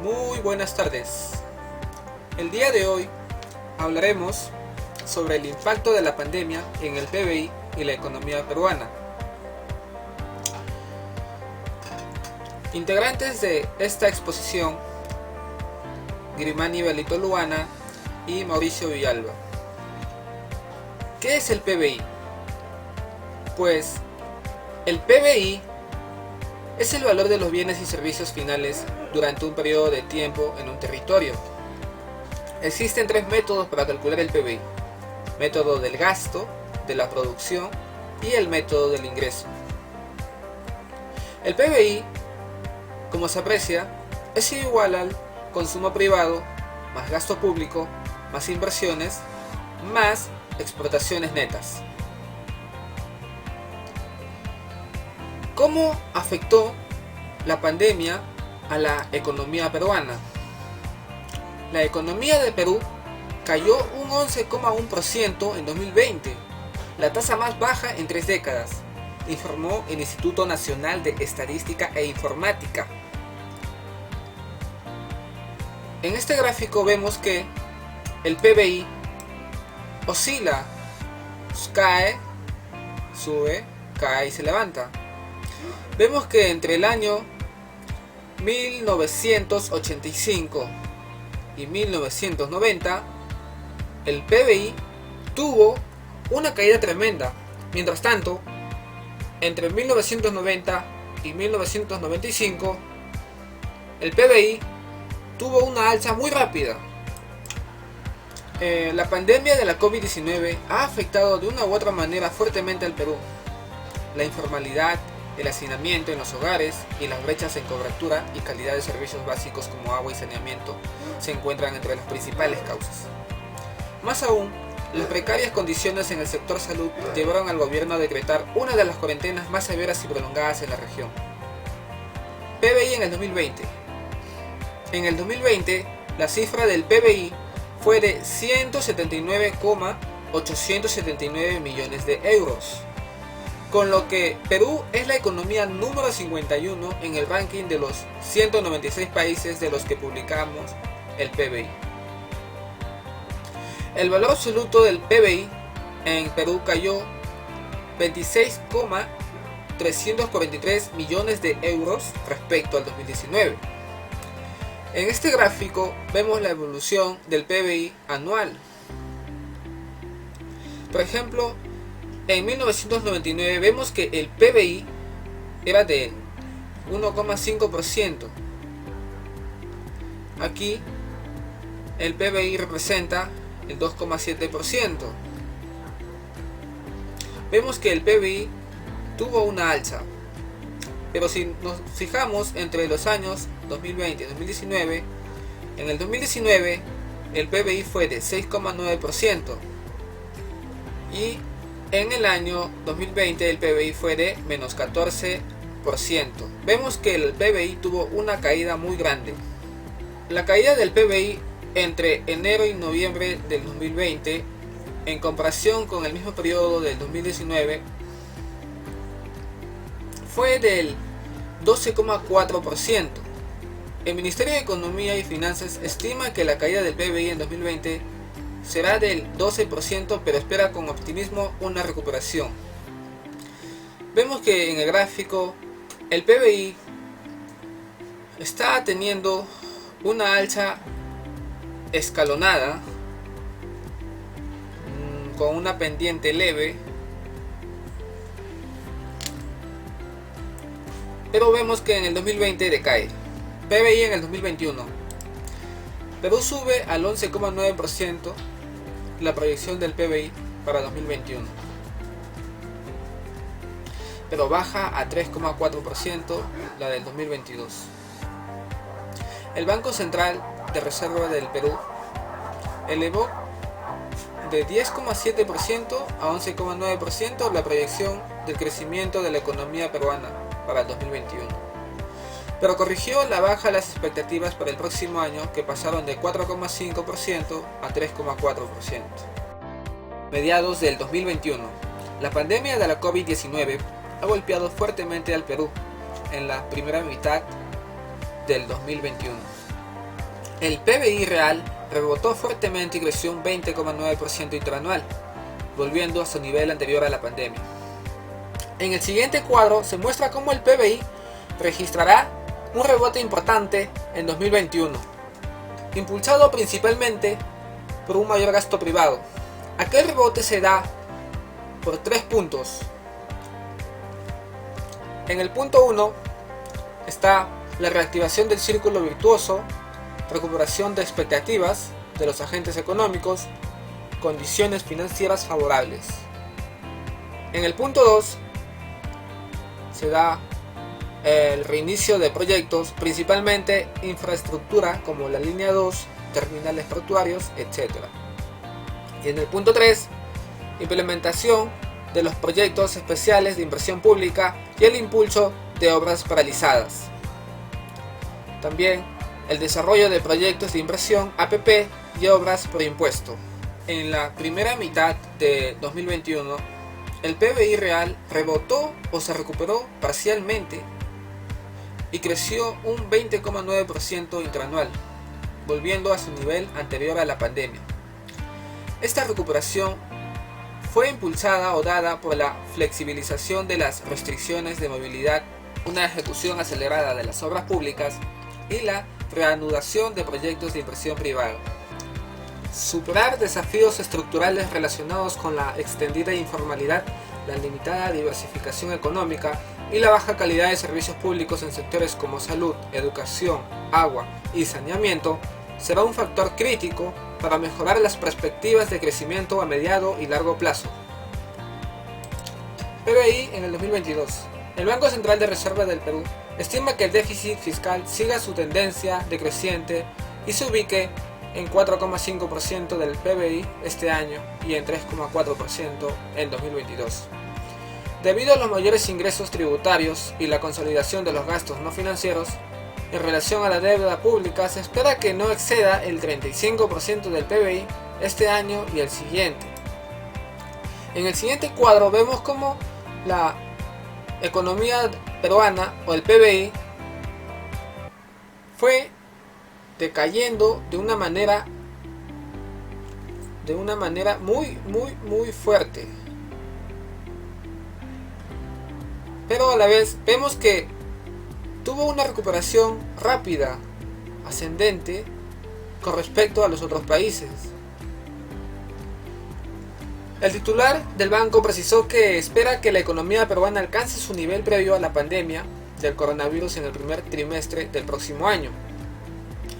Muy buenas tardes. El día de hoy hablaremos sobre el impacto de la pandemia en el PBI y la economía peruana. Integrantes de esta exposición: Grimani Belito Luana y Mauricio Villalba. ¿Qué es el PBI? Pues el PBI es el valor de los bienes y servicios finales durante un periodo de tiempo en un territorio. Existen tres métodos para calcular el PBI: método del gasto, de la producción y el método del ingreso. El PBI, como se aprecia, es igual al consumo privado más gasto público más inversiones más exportaciones netas. ¿Cómo afectó la pandemia a la economía peruana? La economía de Perú cayó un 11,1% en 2020, la tasa más baja en 3 décadas, informó el Instituto Nacional de Estadística e Informática. En este gráfico vemos que el PBI oscila, cae, sube, cae y se levanta. Vemos que entre el año 1985 y 1990 el PBI tuvo una caída tremenda. Mientras tanto, entre 1990 y 1995 el PBI tuvo una alza muy rápida. La pandemia de la COVID-19 ha afectado de una u otra manera fuertemente al Perú. La informalidad, el hacinamiento en los hogares y las brechas en cobertura y calidad de servicios básicos como agua y saneamiento se encuentran entre las principales causas. Más aún, las precarias condiciones en el sector salud llevaron al gobierno a decretar una de las cuarentenas más severas y prolongadas en la región. PBI en el 2020. En el 2020, la cifra del PBI fue de 179,879 millones de euros. Con lo que Perú es la economía número 51 en el ranking de los 196 países de los que publicamos el PBI. El valor absoluto del PBI en Perú cayó 26,343 millones de euros respecto al 2019. En este gráfico vemos la evolución del PBI anual. Por ejemplo, en 1999 vemos que el PBI era de 1,5%. Aquí el PBI representa el 2,7%. Vemos que el PBI tuvo una alza. Pero si nos fijamos entre los años 2020 y 2019, en el 2019 el PBI fue de 6,9% y en el año 2020 el PBI fue de menos 14%. Vemos que el PBI tuvo una caída muy grande. La caída del PBI entre enero y noviembre del 2020 en comparación con el mismo periodo del 2019 fue del 12,4%. El Ministerio de Economía y Finanzas estima que la caída del PBI en 2020 será del 12%, pero espera con optimismo una recuperación. Vemos que en el gráfico el PBI está teniendo una alza escalonada con una pendiente leve, pero vemos que en el 2020 decae. PBI en el 2021. Perú sube al 11,9% la proyección del PBI para 2021, pero baja a 3,4% la del 2022. El Banco Central de Reserva del Perú elevó de 10,7% a 11,9% la proyección del crecimiento de la economía peruana para el 2021, pero corrigió la baja las expectativas para el próximo año, que pasaron de 4,5% a 3,4%. Mediados del 2021. La pandemia de la COVID-19 ha golpeado fuertemente al Perú en la primera mitad del 2021. El PBI real rebotó fuertemente y creció un 20,9% interanual, volviendo a su nivel anterior a la pandemia. En el siguiente cuadro se muestra cómo el PBI registrará un rebote importante en 2021, impulsado principalmente por un mayor gasto privado. Aquel rebote se da por 3 puntos. En el punto 1 está la reactivación del círculo virtuoso, recuperación de expectativas de los agentes económicos, condiciones financieras favorables. En el punto 2 se da el reinicio de proyectos, principalmente infraestructura como la línea 2, terminales portuarios, etc. Y en el punto 3, implementación de los proyectos especiales de inversión pública y el impulso de obras paralizadas. También el desarrollo de proyectos de inversión APP y obras por impuesto. En la primera mitad de 2021, el PBI real rebotó o se recuperó parcialmente y creció un 20,9% interanual, volviendo a su nivel anterior a la pandemia. Esta recuperación fue impulsada o dada por la flexibilización de las restricciones de movilidad, una ejecución acelerada de las obras públicas y la reanudación de proyectos de inversión privada. Superar desafíos estructurales relacionados con la extendida informalidad, la limitada diversificación económica y la baja calidad de servicios públicos en sectores como salud, educación, agua y saneamiento será un factor crítico para mejorar las perspectivas de crecimiento a mediano y largo plazo. PBI en el 2022. El Banco Central de Reserva del Perú estima que el déficit fiscal siga su tendencia decreciente y se ubique en 4,5% del PBI este año y en 3,4% en 2022. Debido a los mayores ingresos tributarios y la consolidación de los gastos no financieros, en relación a la deuda pública se espera que no exceda el 35% del PBI este año y el siguiente. En el siguiente cuadro vemos cómo la economía peruana o el PBI fue decayendo de una manera muy fuerte. Pero a la vez vemos que tuvo una recuperación rápida, ascendente, con respecto a los otros países. El titular del banco precisó que espera que la economía peruana alcance su nivel previo a la pandemia del coronavirus en el primer trimestre del próximo año,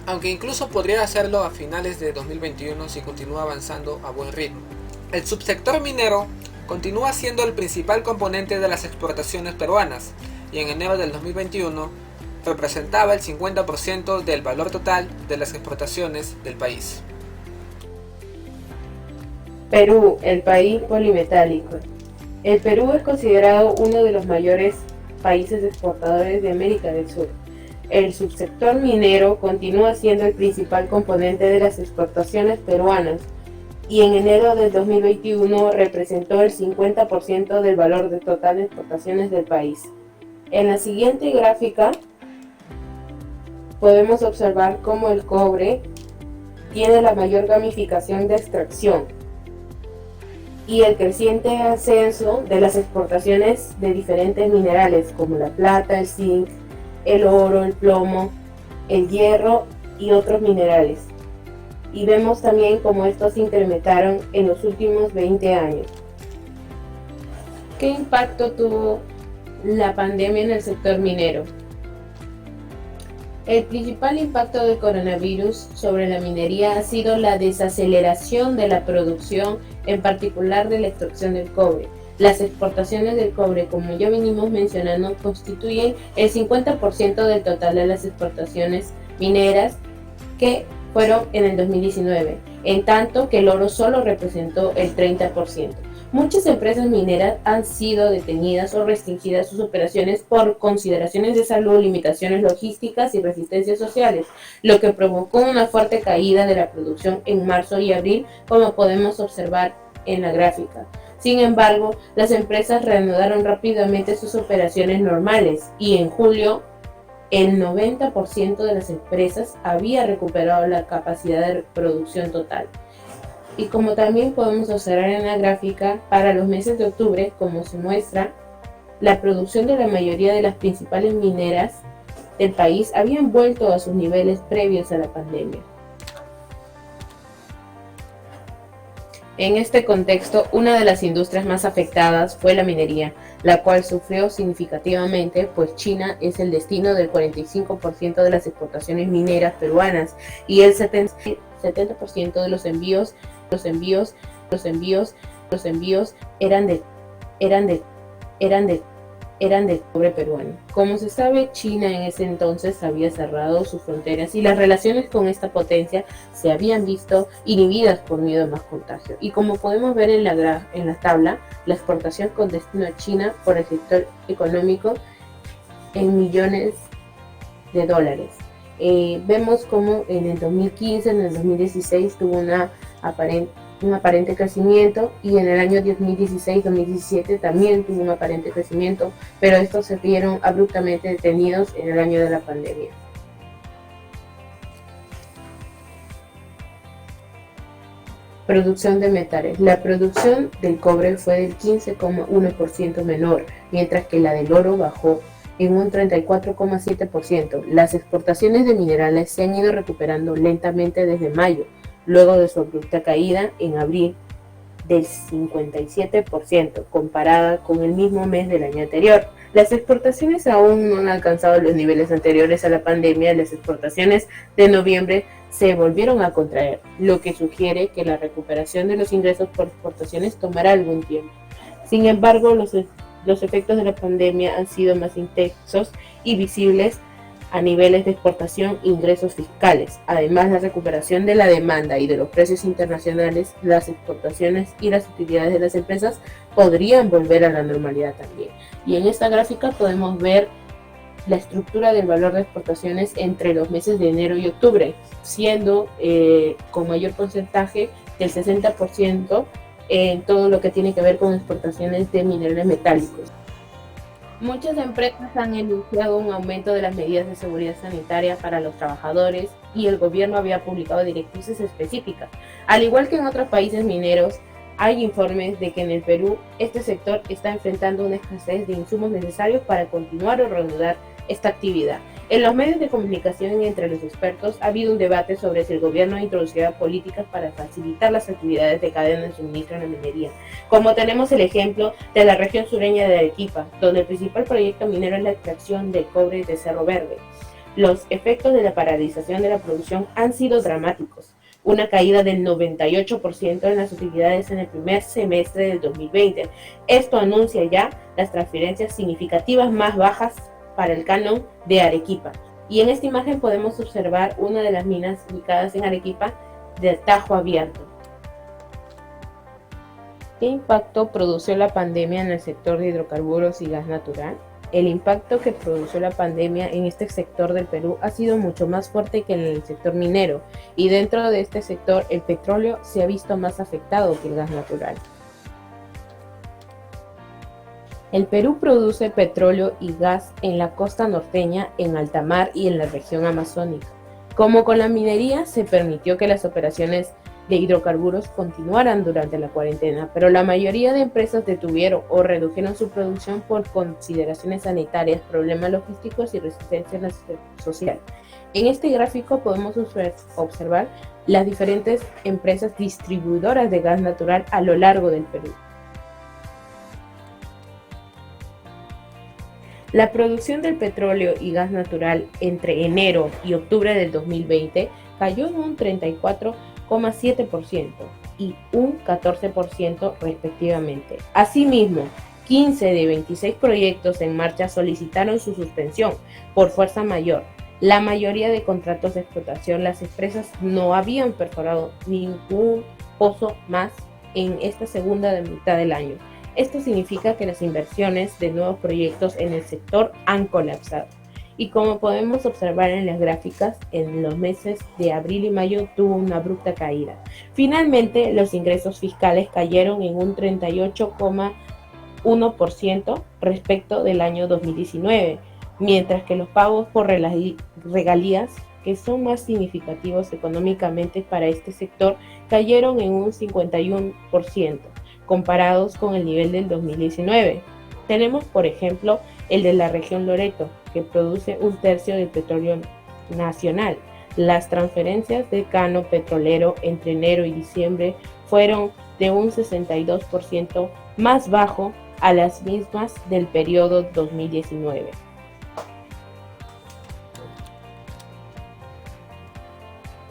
aunque incluso podría hacerlo a finales de 2021 si continúa avanzando a buen ritmo. El subsector minero continúa siendo el principal componente de las exportaciones peruanas y en enero del 2021 representaba el 50% del valor total de las exportaciones del país. Perú, el país polimetálico. El Perú es considerado uno de los mayores países exportadores de América del Sur. El subsector minero continúa siendo el principal componente de las exportaciones peruanas y en enero del 2021 representó el 50% del valor de total de exportaciones del país. En la siguiente gráfica podemos observar cómo el cobre tiene la mayor gamificación de extracción y el creciente ascenso de las exportaciones de diferentes minerales como la plata, el zinc, el oro, el plomo, el hierro y otros minerales. Y vemos también cómo estos se incrementaron en los últimos 20 años. ¿Qué impacto tuvo la pandemia en el sector minero? El principal impacto del coronavirus sobre la minería ha sido la desaceleración de la producción, en particular de la extracción del cobre. Las exportaciones del cobre, como ya venimos mencionando, constituyen el 50% del total de las exportaciones mineras que fueron en el 2019, en tanto que el oro solo representó el 30%. Muchas empresas mineras han sido detenidas o restringidas sus operaciones por consideraciones de salud, limitaciones logísticas y resistencias sociales, lo que provocó una fuerte caída de la producción en marzo y abril, como podemos observar en la gráfica. Sin embargo, las empresas reanudaron rápidamente sus operaciones normales y en julio el 90% de las empresas había recuperado la capacidad de producción total. Y como también podemos observar en la gráfica, para los meses de octubre, como se muestra, la producción de la mayoría de las principales mineras del país habían vuelto a sus niveles previos a la pandemia. En este contexto, una de las industrias más afectadas fue la minería, la cual sufrió significativamente, pues China es el destino del 45% de las exportaciones mineras peruanas y el 70% de los envíos eran del cobre peruano. Como se sabe, China en ese entonces había cerrado sus fronteras y las relaciones con esta potencia se habían visto inhibidas por miedo a más contagio. Y como podemos ver en la tabla, la exportación con destino a China por el sector económico en millones de dólares. Vemos como en el 2015, en el 2016 tuvo un aparente crecimiento, y en el año 2016-2017 también tuvo un aparente crecimiento, pero estos se vieron abruptamente detenidos en el año de la pandemia. Producción de metales. La producción del cobre fue del 15,1% menor, mientras que la del oro bajó en un 34,7%. Las exportaciones de minerales se han ido recuperando lentamente desde mayo, luego de su abrupta caída en abril del 57%, comparada con el mismo mes del año anterior. Las exportaciones aún no han alcanzado los niveles anteriores a la pandemia. Las exportaciones de noviembre se volvieron a contraer, lo que sugiere que la recuperación de los ingresos por exportaciones tomará algún tiempo. Sin embargo, los efectos de la pandemia han sido más intensos y visibles a niveles de exportación e ingresos fiscales. Además, la recuperación de la demanda y de los precios internacionales, las exportaciones y las utilidades de las empresas podrían volver a la normalidad también. Y en esta gráfica podemos ver la estructura del valor de exportaciones entre los meses de enero y octubre, siendo con mayor porcentaje del 60% en todo lo que tiene que ver con exportaciones de minerales metálicos. Muchas empresas han anunciado un aumento de las medidas de seguridad sanitaria para los trabajadores, y el gobierno había publicado directrices específicas. Al igual que en otros países mineros, hay informes de que en el Perú este sector está enfrentando una escasez de insumos necesarios para continuar o reanudar esta actividad. En los medios de comunicación y entre los expertos ha habido un debate sobre si el gobierno introducirá políticas para facilitar las actividades de cadena de suministro en la minería, como tenemos el ejemplo de la región sureña de Arequipa, donde el principal proyecto minero es la extracción del cobre de Cerro Verde. Los efectos de la paralización de la producción han sido dramáticos. Una caída del 98% en las utilidades en el primer semestre del 2020. Esto anuncia ya las transferencias significativas más bajas para el canon de Arequipa. Y en esta imagen podemos observar una de las minas ubicadas en Arequipa del Tajo Abierto. ¿Qué impacto produjo la pandemia en el sector de hidrocarburos y gas natural? El impacto que produjo la pandemia en este sector del Perú ha sido mucho más fuerte que en el sector minero, y dentro de este sector el petróleo se ha visto más afectado que el gas natural. El Perú produce petróleo y gas en la costa norteña, en alta mar y en la región amazónica. Como con la minería, se permitió que las operaciones de hidrocarburos continuaran durante la cuarentena, pero la mayoría de empresas detuvieron o redujeron su producción por consideraciones sanitarias, problemas logísticos y resistencia social. En este gráfico podemos observar las diferentes empresas distribuidoras de gas natural a lo largo del Perú. La producción del petróleo y gas natural entre enero y octubre del 2020 cayó en un 34,7% y un 14% respectivamente. Asimismo, 15 de 26 proyectos en marcha solicitaron su suspensión por fuerza mayor. La mayoría de contratos de explotación, las empresas no habían perforado ningún pozo más en esta segunda mitad del año. Esto significa que las inversiones de nuevos proyectos en el sector han colapsado. Y como podemos observar en las gráficas, en los meses de abril y mayo tuvo una abrupta caída. Finalmente, los ingresos fiscales cayeron en un 38,1% respecto del año 2019, mientras que los pagos por regalías, que son más significativos económicamente para este sector, cayeron en un 51%, comparados con el nivel del 2019. Tenemos, por ejemplo, el de la región Loreto, que produce un tercio del petróleo nacional. Las transferencias de cano petrolero entre enero y diciembre fueron de un 62% más bajo a las mismas del periodo 2019.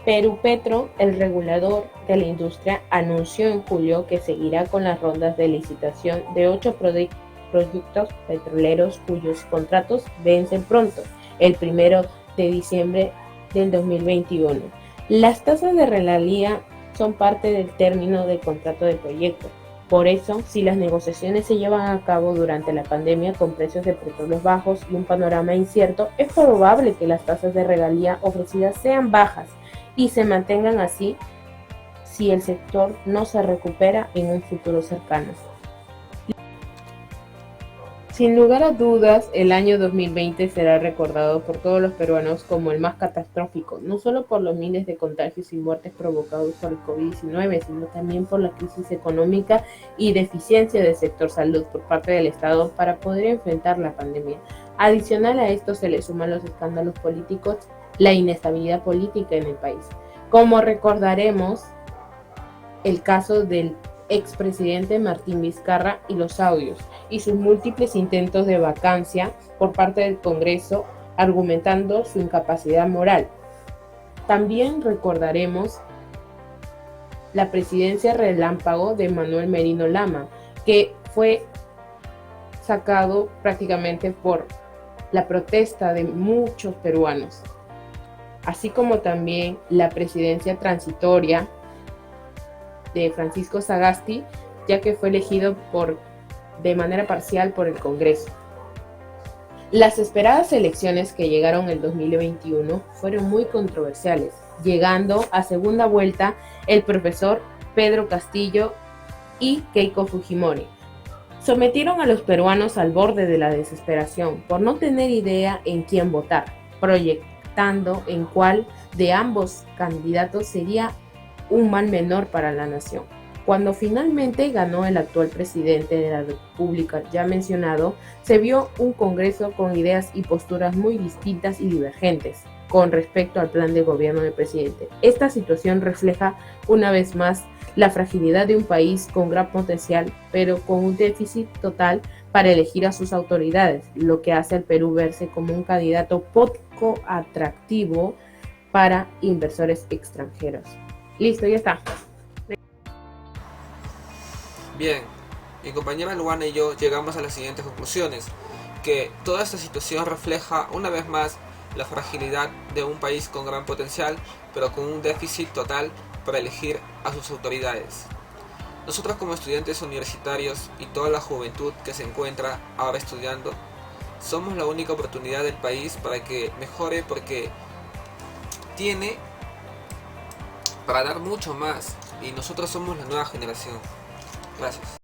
Perupetro, el regulador de la industria, anunció en julio que seguirá con las rondas de licitación de 8 proyectos petroleros cuyos contratos vencen pronto, el 1 de diciembre del 2021. Las tasas de regalía son parte del término del contrato de proyecto. Por eso, si las negociaciones se llevan a cabo durante la pandemia con precios de petróleo bajos y un panorama incierto, es probable que las tasas de regalía ofrecidas sean bajas y se mantengan así si el sector no se recupera en un futuro cercano. Sin lugar a dudas, el año 2020 será recordado por todos los peruanos como el más catastrófico, no solo por los miles de contagios y muertes provocados por el COVID-19, sino también por la crisis económica y deficiencia del sector salud por parte del Estado para poder enfrentar la pandemia. Adicional a esto se le suman los escándalos políticos, la inestabilidad política en el país. Como recordaremos, el caso del expresidente Martín Vizcarra y los audios y sus múltiples intentos de vacancia por parte del Congreso, argumentando su incapacidad moral. También recordaremos la presidencia relámpago de Manuel Merino Lama, que fue sacado prácticamente por la protesta de muchos peruanos, así como también la presidencia transitoria de Francisco Sagasti, ya que fue elegido de manera parcial por el Congreso. Las esperadas elecciones que llegaron el 2021 fueron muy controversiales, llegando a segunda vuelta el profesor Pedro Castillo y Keiko Fujimori. Sometieron a los peruanos al borde de la desesperación por no tener idea en quién votar, proyectando en cuál de ambos candidatos sería un mal menor para la nación. Cuando finalmente ganó el actual presidente de la República ya mencionado, se vio un Congreso con ideas y posturas muy distintas y divergentes con respecto al plan de gobierno del presidente. Esta situación refleja una vez más la fragilidad de un país con gran potencial, pero con un déficit total para elegir a sus autoridades, lo que hace al Perú verse como un candidato poco atractivo para inversores extranjeros. Listo, ya está. Bien, mi compañera Luana y yo llegamos a las siguientes conclusiones: que toda esta situación refleja una vez más la fragilidad de un país con gran potencial, pero con un déficit total para elegir a sus autoridades. Nosotros como estudiantes universitarios y toda la juventud que se encuentra ahora estudiando, somos la única oportunidad del país para que mejore, porque tiene para dar mucho más y nosotros somos la nueva generación. Gracias.